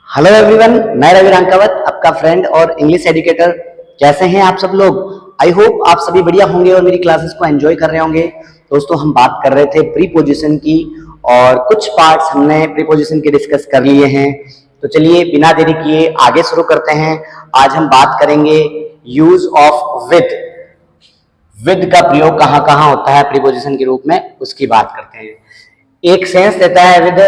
Hello everyone, मैं रवि रांकावत, आपका friend और इंग्लिश एजुकेटर। कैसे हैं आप सब लोग? आई होप आप सभी बढ़िया होंगे और मेरी क्लासेस को एंजॉय कर रहे होंगे। दोस्तों, हम बात कर रहे थे प्रीपोजिशन की और कुछ पार्ट्स हमने प्रीपोजिशन के डिस्कस कर लिए हैं। तो चलिए बिना देरी किए आगे शुरू करते हैं। आज हम बात करेंगे यूज ऑफ विद। विद का प्रयोग कहाँ कहाँ होता है प्रीपोजिशन के रूप में, उसकी बात करते हैं। एक सेंस देता है विद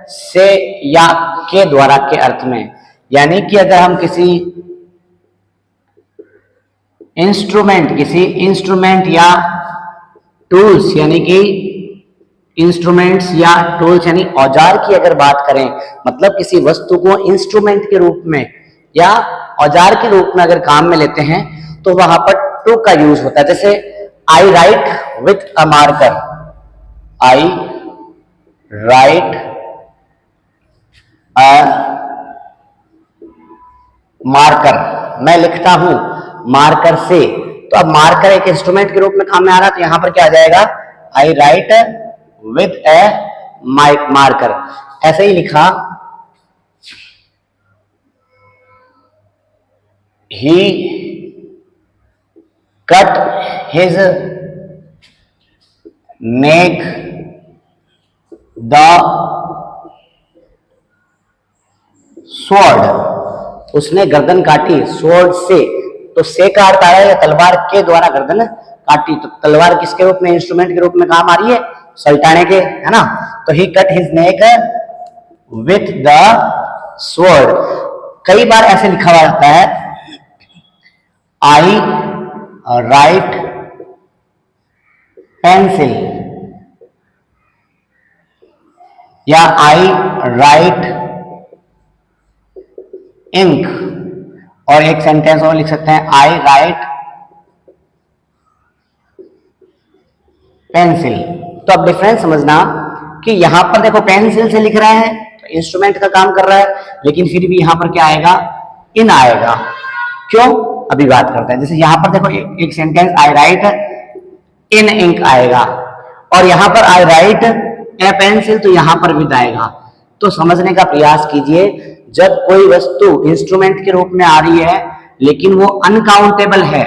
से या के द्वारा के अर्थ में, यानी कि अगर हम किसी इंस्ट्रूमेंट या टूल्स यानी कि इंस्ट्रूमेंट्स या टूल्स यानी औजार की अगर बात करें, मतलब किसी वस्तु को इंस्ट्रूमेंट के रूप में या औजार के रूप में अगर काम में लेते हैं तो वहां पर टू का यूज होता है। जैसे I write with a marker, I write marker, मैं लिखता हूं मार्कर से। तो अब मार्कर एक इंस्ट्रूमेंट के रूप में काम में आ रहा है, तो यहां पर क्या आ जाएगा, I write with a marker. ऐसे ही लिखा, he cut his neck the sword, उसने गर्दन काटी स्वॉर्ड से। तो से का अर्थ आया है तलवार के द्वारा गर्दन काटी। तो तलवार किसके रूप में, इंस्ट्रूमेंट के रूप में काम आ रही है, सल्टाने के, है ना। तो he cut his neck with the sword. कई बार ऐसे लिखा हुआ जाता है, आई राइट पेंसिल या आई राइट इंक। और एक सेंटेंस और लिख सकते हैं, आई राइट पेंसिल। तो अब डिफरेंस समझना कि यहां पर देखो पेंसिल से लिख रहा है तो इंस्ट्रूमेंट का काम कर रहा है, लेकिन फिर भी यहां पर क्या आएगा, इन आएगा। क्यों, अभी बात करते हैं। जैसे यहां पर देखो एक सेंटेंस, आई राइट इन इंक आएगा, और यहां पर आई राइट ए पेंसिल, तो यहां पर विद आएगा। तो समझने का प्रयास कीजिए, जब कोई वस्तु इंस्ट्रूमेंट के रूप में आ रही है लेकिन वो अनकाउंटेबल है,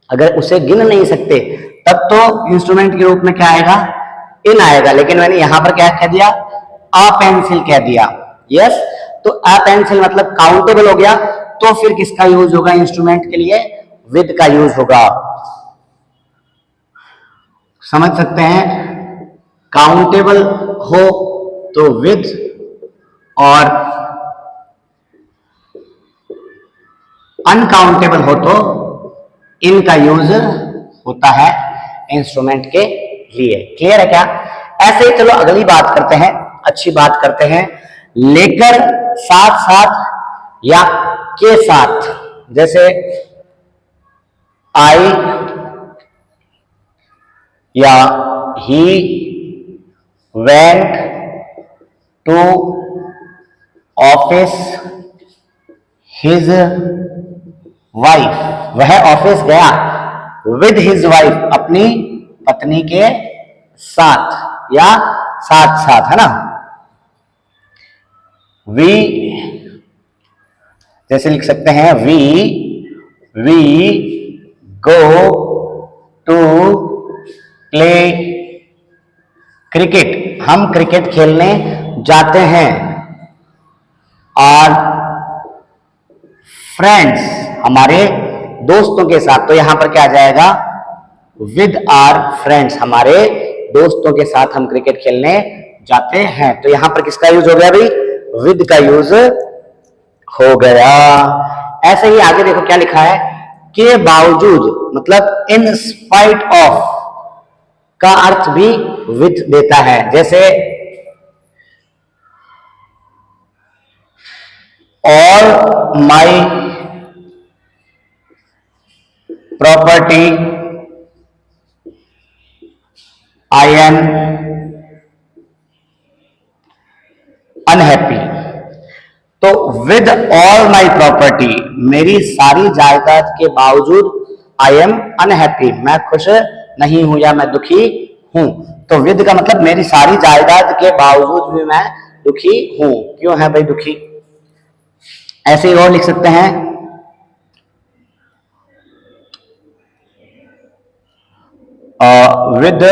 अगर उसे गिन नहीं सकते, तब तो इंस्ट्रूमेंट के रूप में क्या आएगा, इन आएगा। लेकिन मैंने यहां पर क्या कह दिया, अ पेंसिल कह दिया। यस, तो अ पेंसिल मतलब काउंटेबल हो गया। तो फिर किसका यूज होगा इंस्ट्रूमेंट के लिए, विद का यूज होगा। समझ सकते हैं, काउंटेबल हो तो विद, और अनकाउंटेबल हो तो इन का यूज होता है इंस्ट्रूमेंट के लिए। क्लियर है क्या? ऐसे ही चलो अगली बात करते हैं, अच्छी बात करते हैं, लेकर, साथ साथ या के साथ। जैसे आई या he went to office his wife, वह ऑफिस गया विद हिज वाइफ, अपनी पत्नी के साथ या साथ साथ, है ना। वी, जैसे लिख सकते हैं, we go to play cricket, हम क्रिकेट खेलने जाते हैं। और फ्रेंड्स, हमारे दोस्तों के साथ, तो यहां पर क्या आ जाएगा, विद आर फ्रेंड्स, हमारे दोस्तों के साथ हम क्रिकेट खेलने जाते हैं। तो यहां पर किसका यूज हो गया भाई, विद का यूज हो गया। ऐसे ही आगे देखो क्या लिखा है, के बावजूद, मतलब इन स्पाइट ऑफ का अर्थ भी विद देता है। जैसे all my property I am unhappy. तो विद ऑल माई प्रॉपर्टी, मेरी सारी जायदाद के बावजूद, आई एम अनहैप्पी, मैं खुश नहीं हूं या मैं दुखी हूं। तो विद का मतलब मेरी सारी जायदाद के बावजूद भी मैं दुखी हूं। क्यों है भाई दुखी, ऐसे ही और लिख सकते हैं, with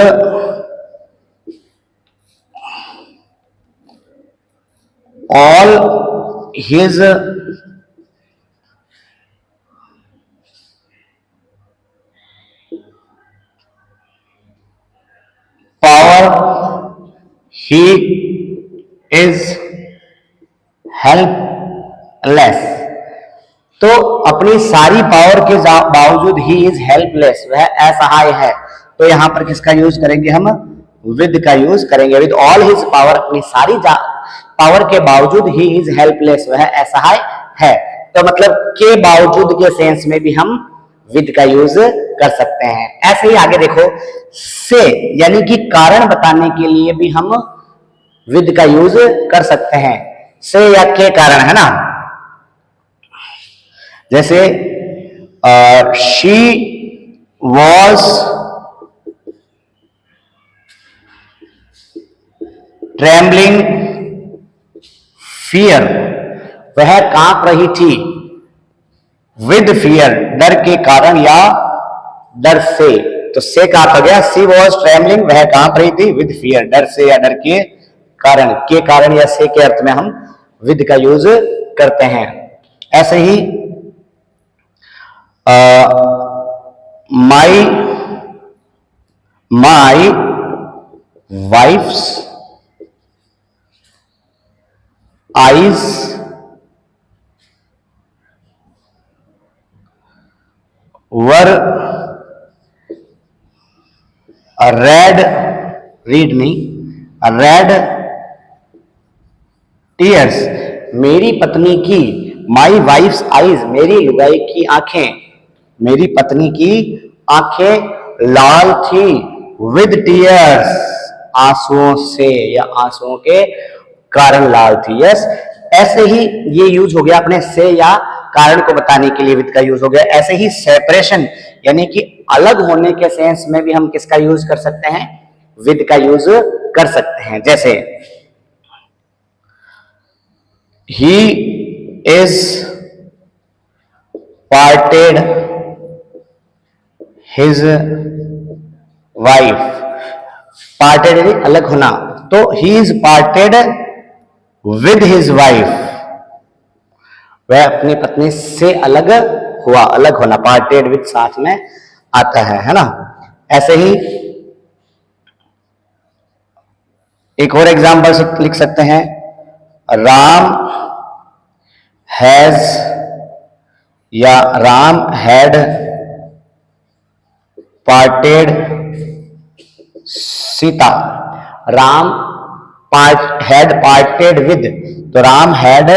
all his power he is helpless. तो अपनी सारी पावर के बावजूद ही इज हेल्पलेस, वह असहाय है। तो यहां पर किसका यूज करेंगे हम? विद का यूज करेंगे। विद ऑल हिज पावर, अपनी सारी पावर के बावजूद ही इज हेल्पलेस, वह असहाय है। तो मतलब के बावजूद के सेंस में भी हम विद का यूज कर सकते हैं। ऐसे ही आगे देखो, से यानी कि कारण बताने के लिए भी हम विद का यूज कर सकते हैं। से या के कारण, है ना। जैसे शी वॉज ट्रेम्बलिंग फियर, वह कांप रही थी। विद फियर, डर के कारण या डर से। तो से का हो गया, सी वॉज ट्रेम्बलिंग, वह कांप रही थी। विद फियर, डर से या डर के कारण, के कारण या से के अर्थ में हम विद का यूज करते हैं। ऐसे ही my wife's eyes were red, read नहीं, रेड टीयर्स, मेरी पत्नी की, माई वाइफ्स आईज, मेरी लुगाई की आंखें, मेरी पत्नी की आंखें लाल थी। विद टीयर्स, आंसुओं से या आंसुओं के कारण लाल थी। यस, ऐसे ही ये यूज हो गया अपने से या कारण को बताने के लिए विद का यूज हो गया। ऐसे ही सेपरेशन यानी कि अलग होने के सेंस में भी हम किसका यूज कर सकते हैं? विद का यूज कर सकते हैं। जैसे he is parted his wife, parted अलग होना, तो he is parted with his wife, वह अपनी पत्नी से अलग हुआ, अलग होना, पार्टेड विद साथ में आता है ना। ऐसे ही एक और एग्जांपल लिख सकते हैं, राम हैज या Ram had parted Sita, Ram had parted with, तो Ram had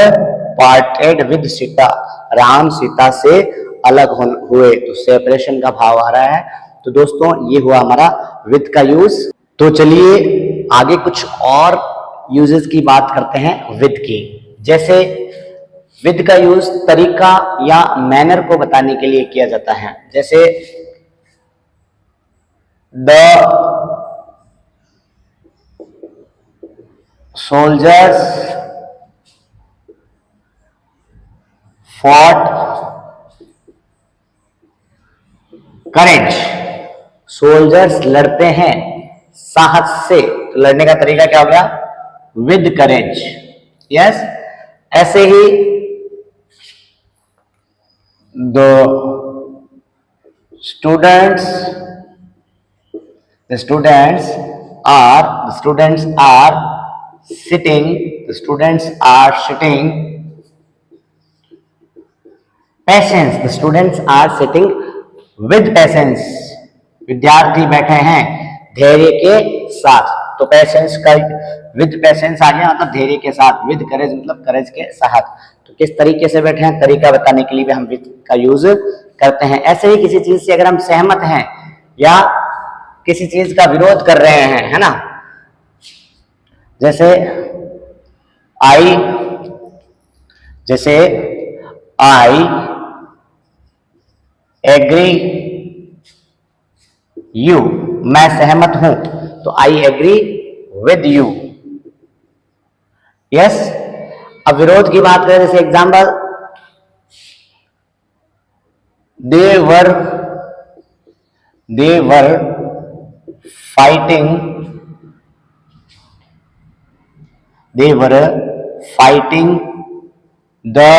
parted with Sita, Ram Sita से अलग हुए, तो सेपरेशन का भाव आ रहा है। तो दोस्तों ये हुआ हमारा विद का यूज। तो चलिए आगे कुछ और यूजेस की बात करते हैं विद की। जैसे विद का यूज तरीका या मैनर को बताने के लिए किया जाता है। जैसे the soldiers fought courage, soldiers लड़ते हैं साहस से। तो लड़ने का तरीका क्या हो गया? With courage. यस, ऐसे ही the students are sitting patience, the students are sitting with patience, विद्यार्थी बैठे हैं धैर्य के साथ। तो पेशेंस का विद पेशेंस आ गया, मतलब धैर्य के साथ। विद करेज मतलब करेज के साथ। तो किस तरीके से बैठे हैं, तरीका बताने के लिए भी हम विद का यूज करते हैं। ऐसे ही किसी चीज से अगर हम सहमत हैं या किसी चीज का विरोध कर रहे हैं, है ना, जैसे आई एग्री यू, मैं सहमत हूं, तो I agree with you. Yes, अब विरोध की बात करें, जैसे example they were fighting the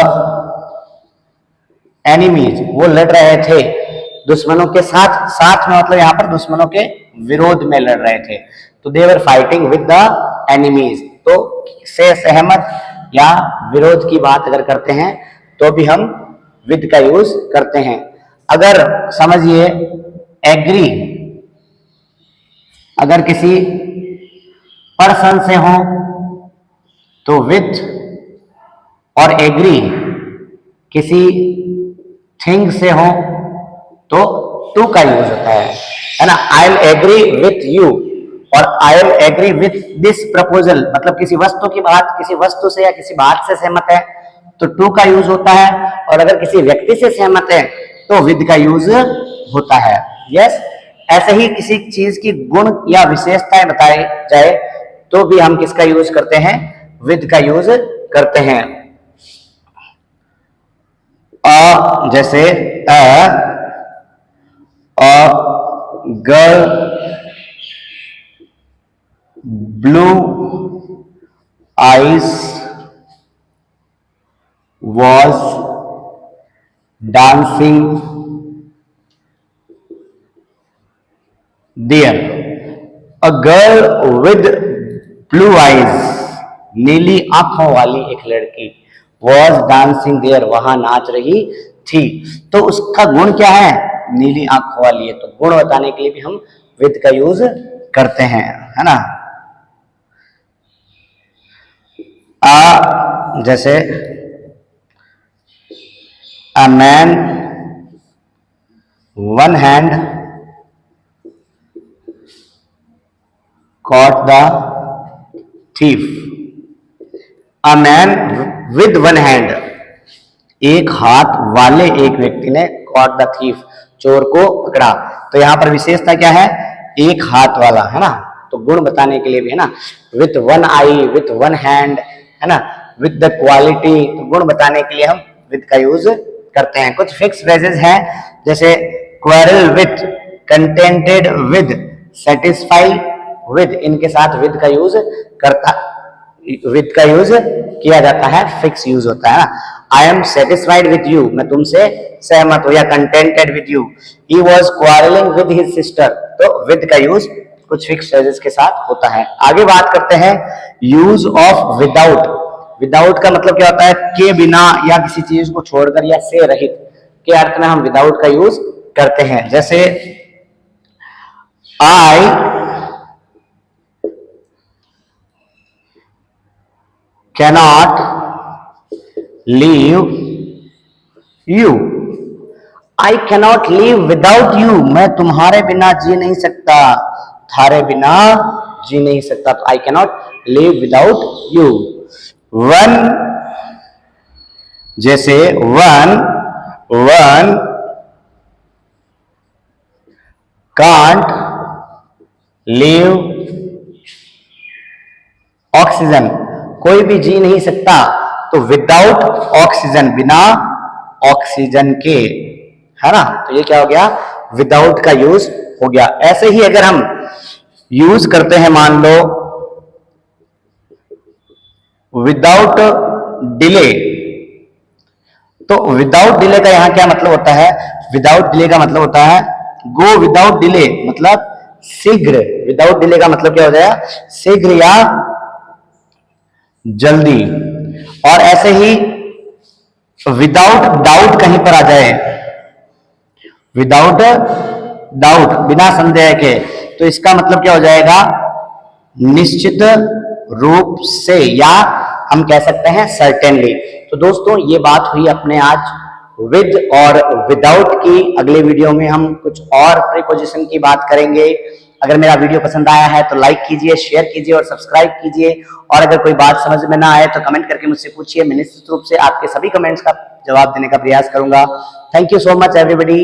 enemies, वो लड़ रहे थे दुश्मनों के साथ, साथ में मतलब यहाँ पर दुश्मनों के विरोध में लड़ रहे थे, तो they were fighting with the enemies। तो से सहमत या विरोध की बात अगर करते हैं तो भी हम with का यूज करते हैं। अगर समझिए एग्री, अगर किसी पर्सन से हो तो विथ, और एग्री किसी थिंग से हो तो टू का यूज होता है ना। I will agree with you और I will agree with this proposal, मतलब किसी वस्तु की बात, किसी वस्तु से या किसी बात से सहमत है तो टू का यूज होता है, और अगर किसी व्यक्ति से सहमत है तो विद का यूज होता है। यस, ऐसे ही किसी चीज की गुण या विशेषताएं बताई जाए तो भी हम किसका यूज करते हैं, विद का यूज करते हैं। जैसे girl blue eyes was dancing there। A girl with blue eyes, नीली आंखों वाली एक लड़की, was dancing there, वहां नाच रही थी। तो उसका गुण क्या है, नीली आंखों वाली है, तो गुण बताने के लिए भी हम with का यूज करते हैं, है ना। जैसे a man one hand caught the thief। a man with one hand, एक हाथ वाले एक व्यक्ति ने caught the thief, चोर को पकड़ा। तो यहां पर विशेषता क्या है, एक हाथ वाला, है ना। तो गुण बताने के लिए भी, है ना, with one eye, with one hand, है ना, with the quality, तो गुण बताने के लिए हम with का यूज करते हैं। कुछ फिक्स फ्रेजेस हैं जैसे quarrel with, contented with, satisfy with, इनके साथ with का यूज किया जाता है, फिक्स यूज होता है ना। I am satisfied with you, मैं तुमसे सहमत हूं, या contented with you। He was quarreling with his sister, तो with का यूज कुछ फिक्स फ्रेजेस के साथ होता है। आगे बात करते हैं यूज ऑफ विदाउट। विदाउट का मतलब क्या होता है, के बिना या किसी चीज को छोड़कर या से रहित के अर्थ में हम विदाउट का यूज करते हैं। जैसे I cannot leave you, I cannot leave without you, मैं तुम्हारे बिना जी नहीं सकता, थारे बिना जी नहीं सकता, तो I cannot live without you. One, जैसे वन कांट लिव ऑक्सीजन, कोई भी जी नहीं सकता, तो विदाउट ऑक्सीजन, बिना ऑक्सीजन के, है ना। तो ये क्या हो गया, विदाउट का यूज हो गया। ऐसे ही अगर हम यूज करते हैं, मान लो विदाउट डिले, तो विदाउट डिले का यहां क्या मतलब होता है, विदाउट डिले का मतलब होता है गो विदाउट डिले, मतलब शीघ्र। विदाउट डिले का मतलब क्या हो जाएगा, शीघ्र या जल्दी। और ऐसे ही विदाउट डाउट कहीं पर आ जाए, विदाउट डाउट, बिना संदेह के, तो इसका मतलब क्या हो जाएगा, निश्चित रूप से, या हम कह सकते हैं सर्टेनली। तो दोस्तों ये बात हुई अपने आज विद और विदाउट की। अगले वीडियो में हम कुछ और प्रीपोजिशन की बात करेंगे। अगर मेरा वीडियो पसंद आया है तो लाइक कीजिए, शेयर कीजिए और सब्सक्राइब कीजिए। और अगर कोई बात समझ में ना आए तो कमेंट करके मुझसे पूछिए, मैं निश्चित रूप से आपके सभी कमेंट्स का जवाब देने का प्रयास करूंगा। Thank you so much everybody.